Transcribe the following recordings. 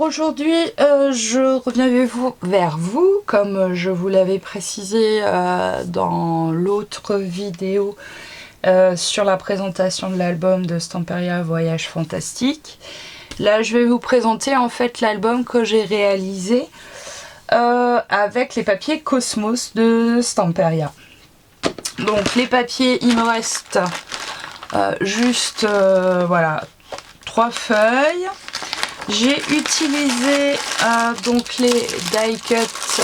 aujourd'hui, je reviens vers vous, comme je vous l'avais précisé dans l'autre vidéo sur la présentation de l'album de Stamperia Voyage Fantastique. Là, je vais vous présenter en fait l'album que j'ai réalisé avec les papiers Cosmos de Stamperia. Donc les papiers, il me reste juste voilà 3 feuilles. J'ai utilisé donc les die cut,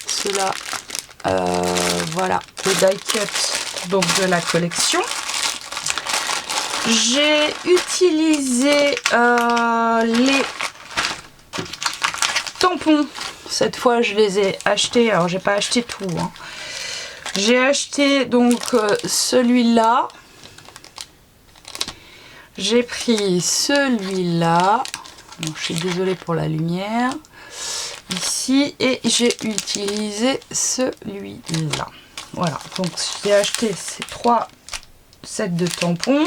ceux-là, voilà, le die cut donc de la collection. J'ai utilisé les tampons. Cette fois, je les ai achetés. Alors, j'ai pas acheté tout, hein. J'ai acheté donc celui-là. J'ai pris celui-là. Je suis désolée pour la lumière. Ici. Et j'ai utilisé celui-là. Voilà. Donc, j'ai acheté ces 3 sets de tampons.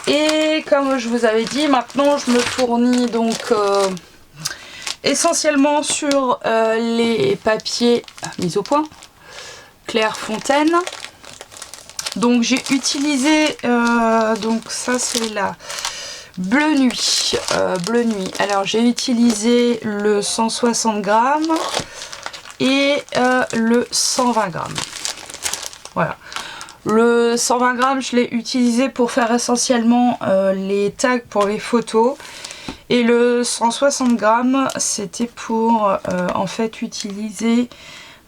Et comme je vous avais dit, maintenant, je me fournis donc essentiellement sur les papiers mis au point. Clairefontaine. Donc j'ai utilisé donc ça c'est la Bleu Nuit. Bleu Nuit. Alors j'ai utilisé le 160 grammes et le 120 grammes. Voilà. Le 120 grammes, je l'ai utilisé pour faire essentiellement les tags pour les photos. Et le 160 grammes, c'était pour en fait utiliser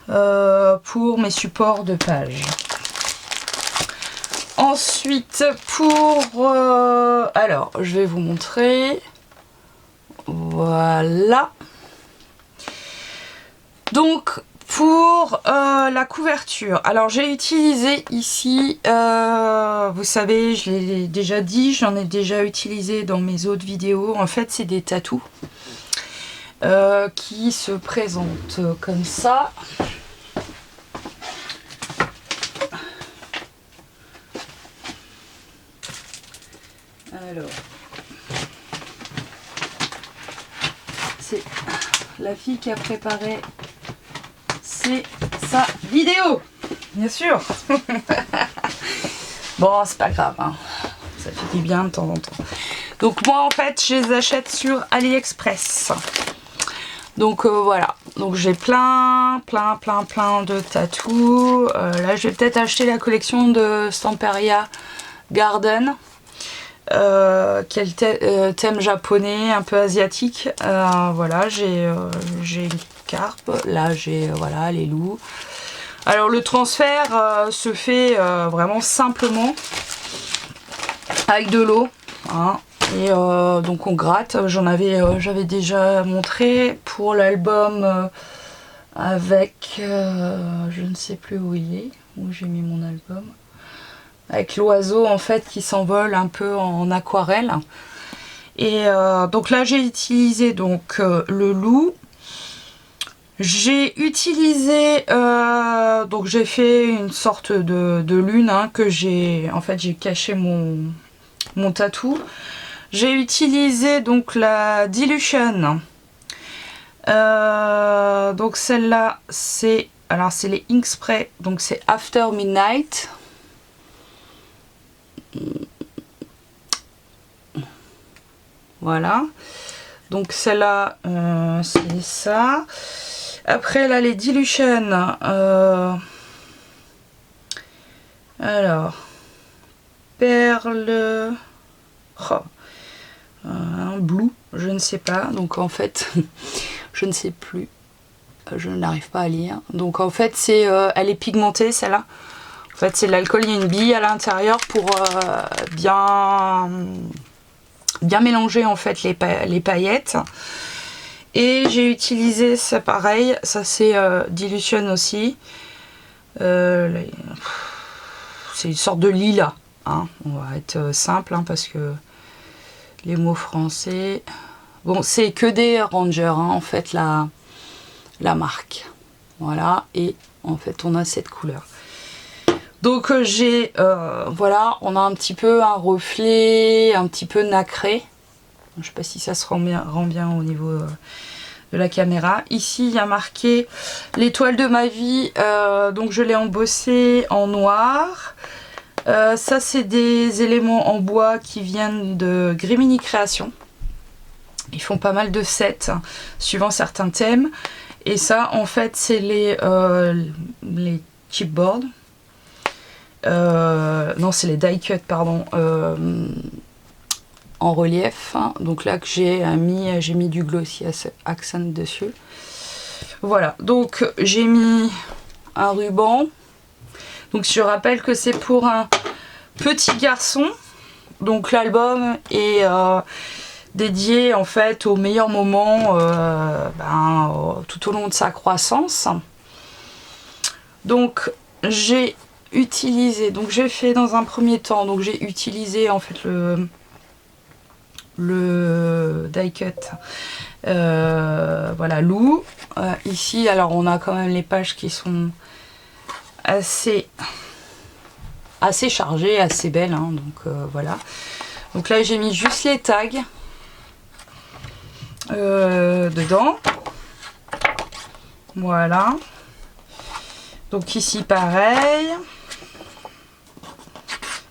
pour mes supports de page. Ensuite, pour... alors, je vais vous montrer. Voilà. Donc, pour la couverture. Alors, j'ai utilisé ici, vous savez, je l'ai déjà dit, j'en ai déjà utilisé dans mes autres vidéos. En fait, c'est des tatous qui se présentent comme ça. Alors, c'est la fille qui a préparé sa vidéo, bien sûr. Bon, c'est pas grave, hein. Ça fait du bien de temps en temps. Donc moi, en fait, je les achète sur AliExpress. Donc voilà, donc j'ai plein de tatous. Là, je vais peut-être acheter la collection de Stamperia Garden. Quel thème japonais, un peu asiatique. Voilà, j'ai une carpe. Là, j'ai voilà les loups. Alors, le transfert se fait vraiment simplement avec de l'eau. Hein, et donc, on gratte. J'avais déjà montré pour l'album avec... je ne sais plus où il est, où j'ai mis mon album. Avec l'oiseau en fait qui s'envole un peu en aquarelle. Et donc là j'ai utilisé donc le loup. J'ai utilisé donc j'ai fait une sorte de lune hein, que j'ai en fait j'ai caché mon tatou. J'ai utilisé donc la Dilution. Donc celle-là c'est les ink spray, donc c'est After Midnight. Voilà, donc celle-là c'est ça. Après là les Dilution, alors perle, blue, je ne sais pas, donc en fait je ne sais plus, je n'arrive pas à lire. Donc en fait c'est elle est pigmentée celle-là. En fait c'est de l'alcool, il y a une bille à l'intérieur pour bien mélanger en fait les paillettes. Et j'ai utilisé ça pareil, ça c'est Dilution aussi. C'est une sorte de lilas. Hein. On va être simple hein, parce que les mots français. Bon, c'est que des Rangers hein, en fait la marque. Voilà, et en fait on a cette couleur. Donc j'ai voilà, on a un petit peu un reflet un petit peu nacré. Je sais pas si ça se rend bien au niveau de la caméra. Ici il y a marqué l'étoile de ma vie, donc je l'ai embossé en noir. Ça c'est des éléments en bois qui viennent de Grimini Création. Ils font pas mal de sets suivant certains thèmes. Et ça en fait c'est les chipboards. Non, c'est les die cut, pardon, en relief. Donc là que j'ai mis du glossy accent dessus. Voilà, donc j'ai mis un ruban. Donc je rappelle que c'est pour un petit garçon. Donc l'album est dédié en fait au meilleur moment tout au long de sa croissance. Donc j'ai utilisé, donc j'ai fait dans un premier temps, donc j'ai utilisé en fait le die cut voilà, Lou. Ici alors on a quand même les pages qui sont assez chargées, assez belles, hein, donc voilà. Donc là j'ai mis juste les tags dedans, voilà. Donc ici pareil,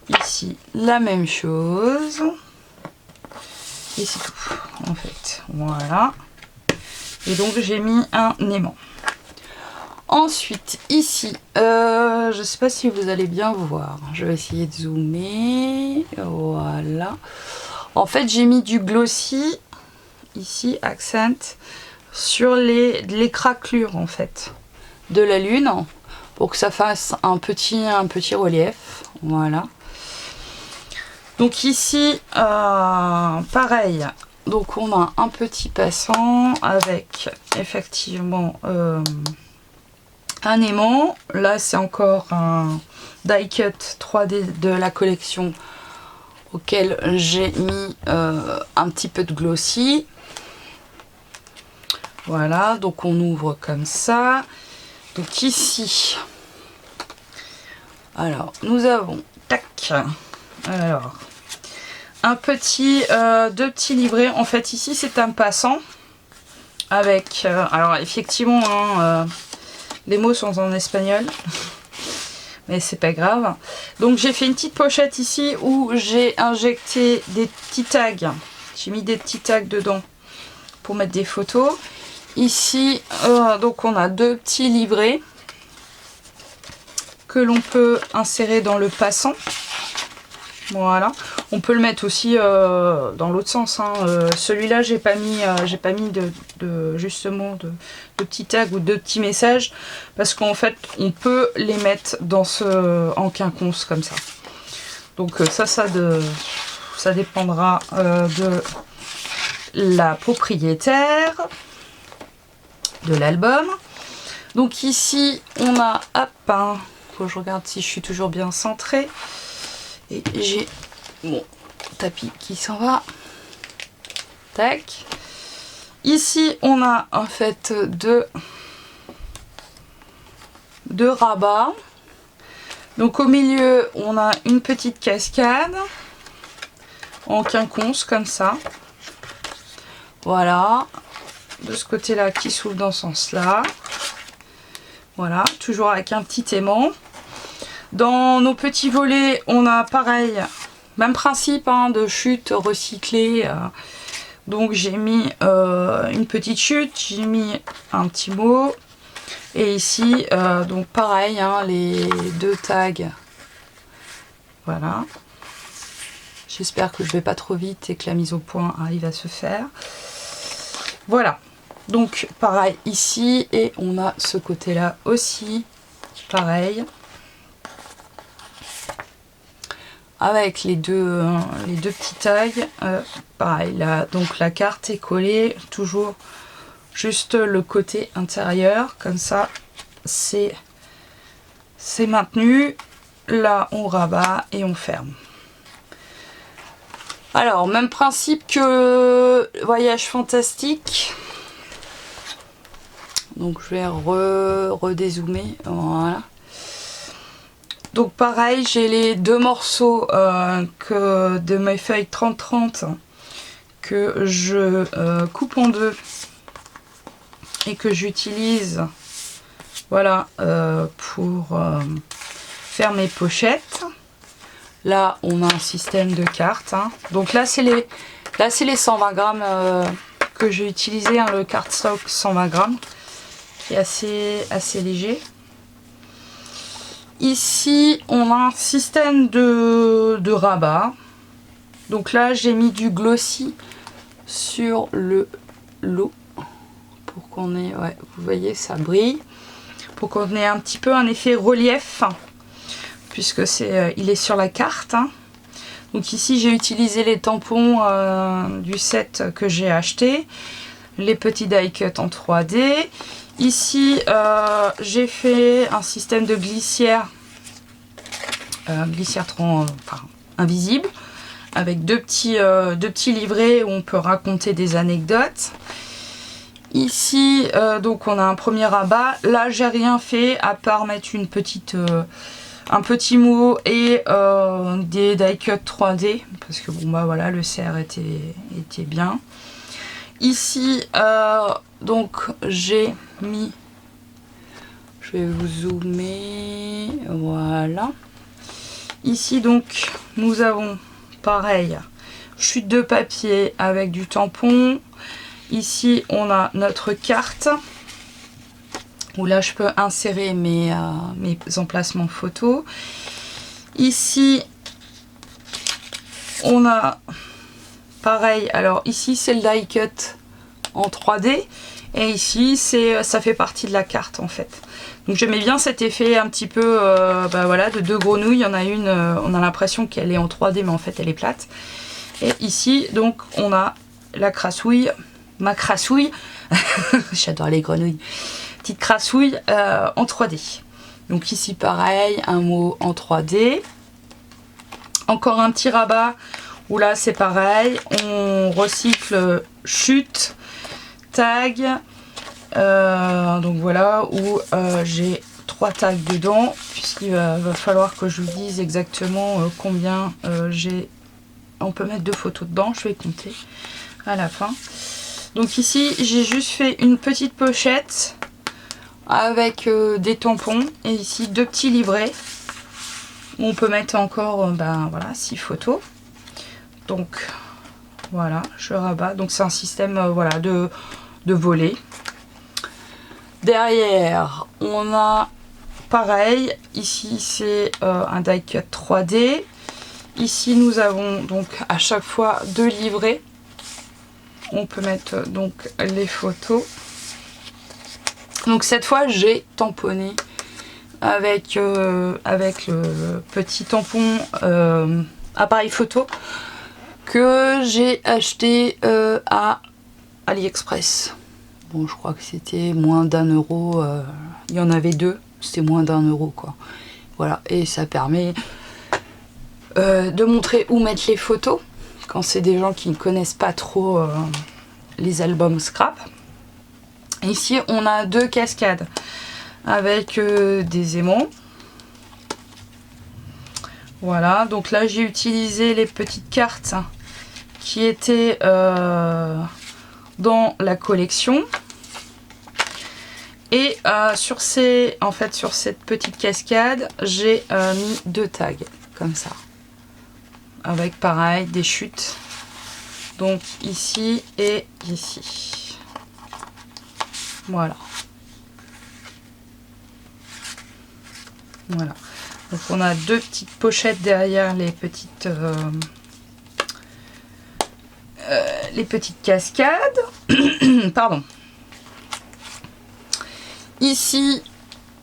ici la même chose, et c'est tout en fait, voilà. Et donc j'ai mis un aimant. Ensuite ici, je sais pas si vous allez bien voir, je vais essayer de zoomer, voilà. En fait j'ai mis du glossy, ici accent, sur les craquelures en fait de la lune, pour que ça fasse un petit relief, voilà. Donc ici pareil, donc on a un petit passant avec effectivement un aimant. Là c'est encore un die cut 3D de la collection auquel j'ai mis un petit peu de glossy, voilà. Donc on ouvre comme ça. Donc ici, alors nous avons tac, alors un petit deux petits livrets. En fait ici c'est un passant avec alors effectivement hein, les mots sont en espagnol mais c'est pas grave. Donc j'ai fait une petite pochette ici où j'ai injecté des petits tags, j'ai mis des petits tags dedans pour mettre des photos. Ici donc on a deux petits livrets que l'on peut insérer dans le passant, voilà. On peut le mettre aussi dans l'autre sens, hein. Celui-là j'ai pas mis justement de petits tags ou de petits messages parce qu'en fait on peut les mettre dans en quinconce comme ça. Donc ça dépendra de la propriétaire de l'album. Donc ici on a, hop, hein, faut que je regarde si je suis toujours bien centrée, et j'ai mon tapis qui s'en va, tac. Ici on a en fait deux rabats. Donc au milieu on a une petite cascade en quinconce comme ça, voilà, de ce côté là qui s'ouvre dans ce sens là, voilà, toujours avec un petit aimant. Dans nos petits volets on a pareil, même principe hein, de chute recyclée. Donc j'ai mis une petite chute, j'ai mis un petit mot, et ici donc pareil hein, les deux tags, voilà. J'espère que je vais pas trop vite et que la mise au point arrive à se faire, voilà. Donc pareil ici, et on a ce côté là aussi pareil avec les deux petits tags, pareil là. Donc la carte est collée, toujours juste le côté intérieur comme ça, c'est maintenu. Là on rabat et on ferme. Alors même principe que Voyage Fantastique. Donc je vais redézoomer, voilà. Donc pareil, j'ai les deux morceaux de mes feuilles 30-30 que je coupe en deux et que j'utilise, voilà, pour faire mes pochettes. Là, on a un système de cartes, hein. Donc là, c'est les 120 grammes que j'ai utilisé, hein, le cardstock 120 grammes, qui est assez léger. Ici, on a un système de rabat. Donc là, j'ai mis du glossy sur le lot pour qu'on ait, ouais, vous voyez, ça brille, pour qu'on ait un petit peu un effet relief, puisque il est sur la carte, hein. Donc ici, j'ai utilisé les tampons du set que j'ai acheté, les petits die cut en 3D. Ici, j'ai fait un système de glissière, invisible, avec deux petits livrets où on peut raconter des anecdotes. Ici, donc on a un premier rabat. Là, j'ai rien fait à part mettre un petit mot et des die cut 3D, parce que bon bah voilà, le CR était bien. Ici, donc j'ai mis, je vais vous zoomer, voilà. Ici donc nous avons pareil, chute de papier avec du tampon. Ici on a notre carte où là je peux insérer mes emplacements photos. Ici on a pareil, alors ici c'est le die cut en 3D et ici ça fait partie de la carte en fait. Donc j'aimais bien cet effet un petit peu voilà, de deux grenouilles. Il y en a une, on a l'impression qu'elle est en 3D mais en fait elle est plate. Et ici donc on a la crassouille, ma crassouille, j'adore les grenouilles, petite crassouille en 3D. Donc ici pareil, un mot en 3D. Encore un petit rabat où là c'est pareil, on recycle chute, tag, donc voilà, où j'ai 3 tags dedans, puisqu'il va falloir que je vous dise exactement combien j'ai. On peut mettre 2 photos dedans, je vais compter à la fin. Donc ici j'ai juste fait une petite pochette avec des tampons et ici 2 petits livrets où on peut mettre encore voilà, 6 photos. Donc voilà, je rabats. Donc c'est un système voilà, de volets. Derrière, on a pareil. Ici, c'est un die cut 3D. Ici, nous avons donc à chaque fois 2 livrets. On peut mettre donc les photos. Donc cette fois, j'ai tamponné avec le petit tampon appareil photo que j'ai acheté à AliExpress. Bon, je crois que c'était moins d'1 €. Il y en avait 2, c'était moins d'1 € quoi. Voilà, et ça permet de montrer où mettre les photos quand c'est des gens qui ne connaissent pas trop les albums scrap. Ici, on a 2 cascades avec des aimants. Voilà, donc là j'ai utilisé les petites cartes qui étaient dans la collection. Et sur cette petite cascade, j'ai mis 2 tags comme ça. Avec pareil des chutes. Donc ici et ici. Voilà. Voilà. Donc on a 2 petites pochettes derrière les petites cascades. Pardon. Ici,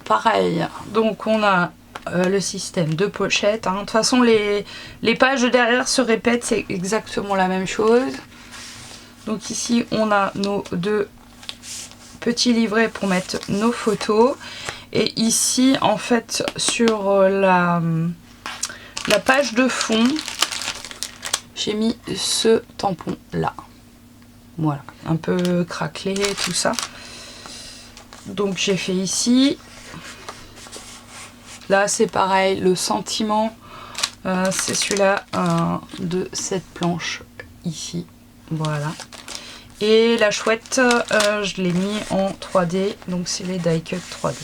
pareil. Donc on a le système de pochettes, hein. De toute façon, les pages derrière se répètent, c'est exactement la même chose. Donc ici, on a nos 2 petits livrets pour mettre nos photos. Et ici, en fait, sur la page de fond, j'ai mis ce tampon là. Voilà, un peu craquelé, tout ça. Donc j'ai fait ici. Là, c'est pareil, le sentiment, c'est celui-là de cette planche ici. Voilà. Et la chouette, je l'ai mis en 3D, donc c'est les die cut 3D.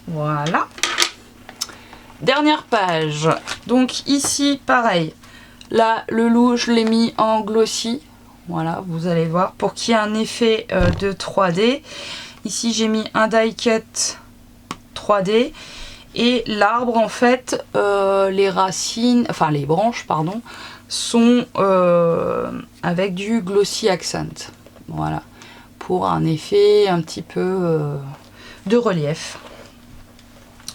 Voilà. Dernière page. Donc ici, pareil. Là, le loup, je l'ai mis en glossy. Voilà, vous allez voir, pour qu'il y ait un effet de 3D. Ici, j'ai mis un die cut 3D. Et l'arbre, en fait, les racines, enfin les branches, pardon, sont avec du glossy accent. Voilà, pour un effet un petit peu de relief.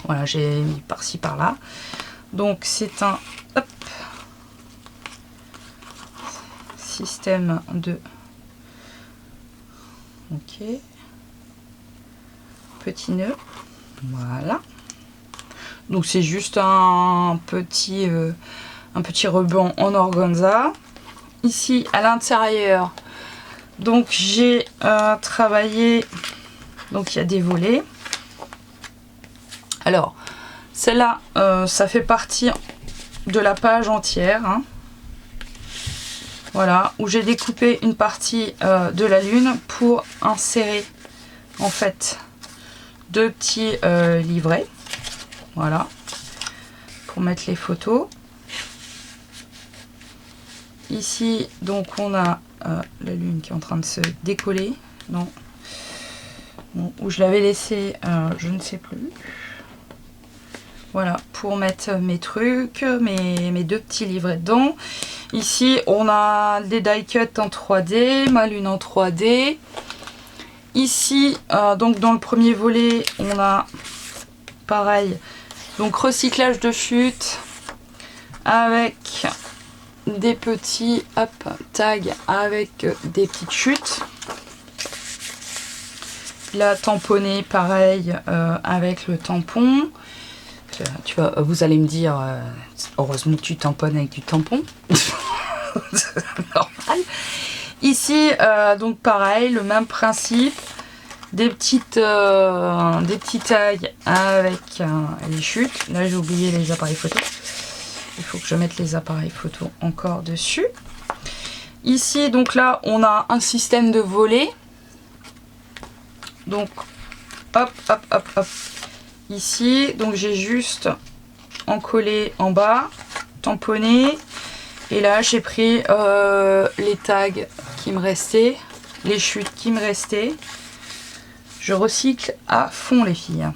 Voilà, j'ai mis par-ci par-là. Donc c'est un système de petit nœud. Voilà. Donc c'est juste un petit ruban en organza. Ici à l'intérieur, donc j'ai travaillé, donc il y a des volets. Alors celle-là, ça fait partie de la page entière, hein. Voilà, où j'ai découpé une partie de la lune pour insérer en fait deux petits livrets. Voilà, pour mettre les photos. Ici, donc on a la lune qui est en train de se décoller. Non, bon, où je l'avais laissé, je ne sais plus. Voilà, pour mettre mes trucs, mes deux petits livrets dedans. Ici, on a des die cut en 3D, ma lune en 3D. Ici, donc dans le premier volet, on a pareil, donc recyclage de chute avec des petits tags avec des petites chutes. Là, tamponné pareil avec le tampon. Vous allez me dire, heureusement que tu tamponnes avec du tampon. Normal. Ici, donc pareil, le même principe. Des petits tags avec les chutes. Là, j'ai oublié les appareils photo. Il faut que je mette les appareils photo encore dessus. Ici, donc là, on a un système de volets. Donc, hop, hop, hop, hop. Ici, donc j'ai juste encollé en bas, tamponné. Et là, j'ai pris les tags qui me restaient, les chutes qui me restaient. Je recycle à fond, les filles.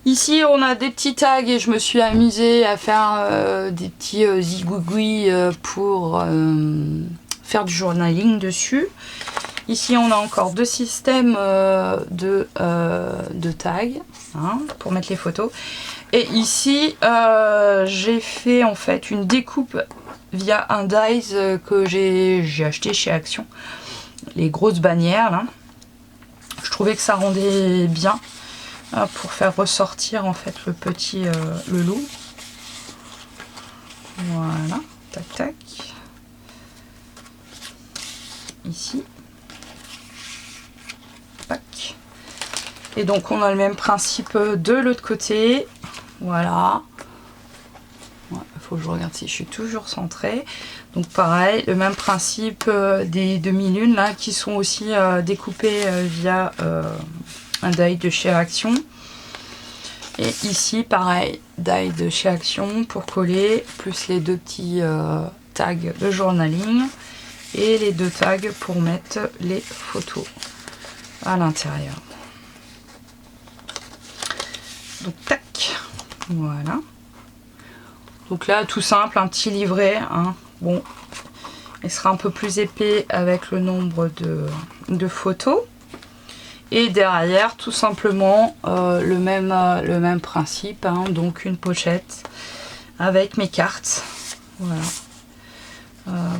Ici, on a des petits tags et je me suis amusée à faire des petits zigouigouis pour faire du journaling dessus. Ici, on a encore deux systèmes de tags, hein, pour mettre les photos. Et ici, j'ai fait en fait une découpe via un dies que j'ai acheté chez Action. Les grosses bannières, là. Je trouvais que ça rendait bien pour faire ressortir en fait le loup. Voilà, tac tac. Ici. Tac. Et donc on a le même principe de l'autre côté. Voilà. Il faut que je regarde si je suis toujours centrée. Donc pareil, le même principe des demi-lunes là qui sont aussi découpées via un die de chez Action. Et ici pareil, die de chez Action pour coller, plus les deux petits tags de journaling et les deux tags pour mettre les photos à l'intérieur. Donc tac, voilà. Donc là, tout simple, un petit livret, hein. Bon, il sera un peu plus épais avec le nombre de photos. Et derrière, tout simplement, le même principe, hein. Donc une pochette avec mes cartes. Voilà.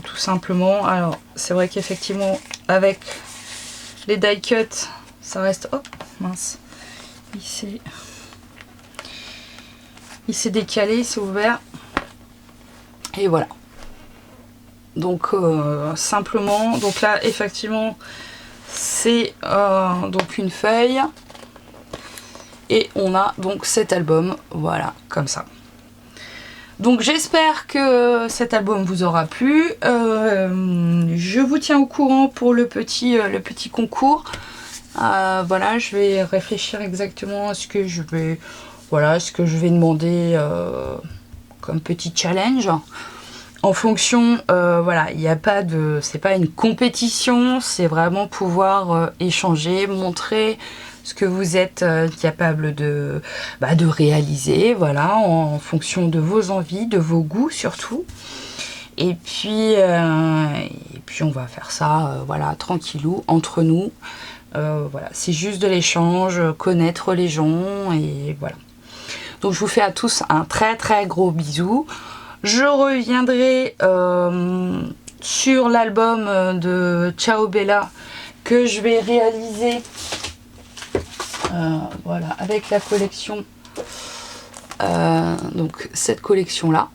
Tout simplement. Alors, c'est vrai qu'effectivement, avec les die cut, ça reste... Hop, mince. Il s'est décalé, il s'est ouvert. Et voilà. Donc simplement, donc là effectivement c'est donc une feuille et on a donc cet album, voilà, comme ça. Donc j'espère que cet album vous aura plu. Je vous tiens au courant pour le petit concours. Voilà, je vais réfléchir exactement à ce que je vais, voilà, ce que je vais demander comme petit challenge. En fonction, voilà, il n'y a pas de, c'est pas une compétition, c'est vraiment pouvoir échanger, montrer ce que vous êtes capable de réaliser, voilà, en fonction de vos envies, de vos goûts surtout. Et puis on va faire ça, voilà, tranquillou, entre nous. Voilà, c'est juste de l'échange, connaître les gens, et voilà. Donc je vous fais à tous un très très gros bisou. Je reviendrai sur l'album de Ciao Bella que je vais réaliser voilà, avec la collection, donc cette collection là.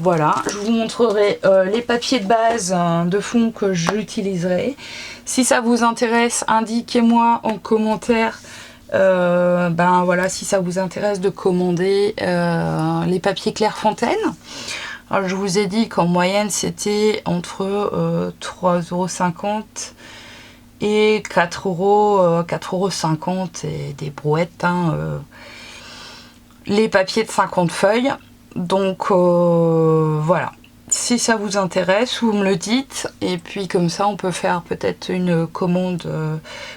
Voilà, je vous montrerai les papiers de base de fond que j'utiliserai. Si ça vous intéresse, indiquez-moi en commentaire voilà, si ça vous intéresse de commander les papiers Clairefontaine. Alors, je vous ai dit qu'en moyenne c'était entre 3,50 € et 4,50 € et des brouettes, hein, les papiers de 50 feuilles. Donc voilà, si ça vous intéresse, vous me le dites, et puis comme ça on peut faire peut-être une commande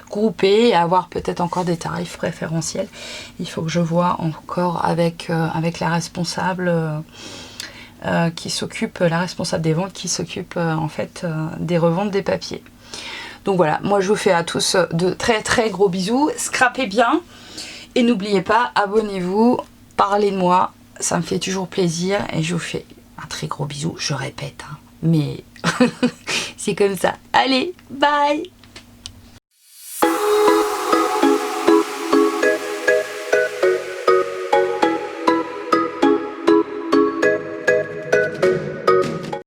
groupée et avoir peut-être encore des tarifs préférentiels. Il faut que je vois encore avec la responsable qui s'occupe, la responsable des ventes qui s'occupe en fait des reventes des papiers. Donc voilà, moi je vous fais à tous de très très gros bisous, scrapez bien et n'oubliez pas, abonnez-vous, parlez de moi, ça me fait toujours plaisir, et je vous fais un très gros bisou, je répète, hein, mais c'est comme ça. Allez, bye!